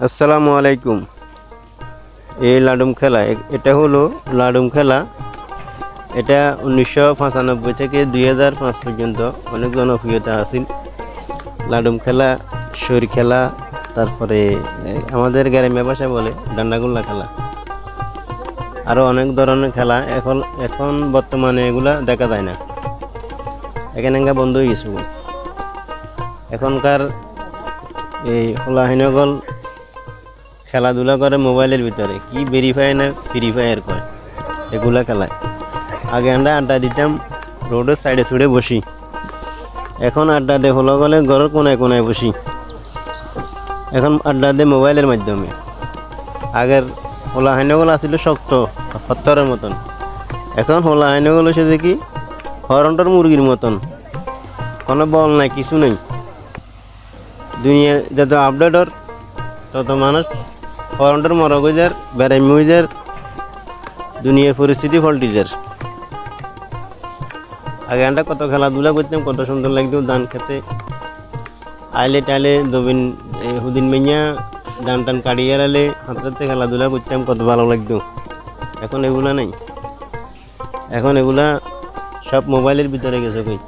আসসালামু আলাইকুম। এই লাডুম খেলা এটা হলো লাডুম খেলা। এটা 1995 থেকে 2005 পর্যন্ত অনেক জনপ্রিয়তা আছিল। লাডুম খেলা, শর খেলা, তারপরে আমাদের গ্রাম্য ভাষায় বলে ডান্ডাগুল্লা খেলা। আরও অনেক ধরনের খেলা এখন এখন বর্তমানে এগুলা দেখা যায় না, এখানে বন্ধ হয়ে গেছে। এখনকার এই হলাহিনগল খেলাধুলা করে মোবাইলের ভিতরে, কি ভেরিফাই না ফ্রি ফায়ার করে এগুলা খেলায়। আগে আমরা আড্ডা দিতাম রোডের সাইডে ছুড়ে বসি, এখন আড্ডা দে হলো গেলে ঘরের কোনায় কোনায় বসি। এখন আড্ডা দে মোবাইলের মাধ্যমে। আগের হলাহিনগল আসছিল শক্ত হত্তরের মতন, এখন হলাহিনগল এসে দেখি হরন্টর মুরগির মতন, কোনো বল নাই, কিছু নেই। দুনিয়া যত আপডেটর তত মানুষ হরন্টর মরগজার বেড়াইমুইজার, দুনিয়ার পরিস্থিতি ফল্টিজার। আগে আমরা কত খেলাধুলা করতাম, কত সুন্দর লাগতো। ধান খেতে আইলে টাইলে দবিন হুদিন মেঞ্জা ধান টান কাটিয়ে আলে হাতে খেলাধুলা করতাম, কত ভালো লাগতো। এখন এগুলা নেই, এখন এগুলা সব মোবাইলের ভিতরে গেছে কই।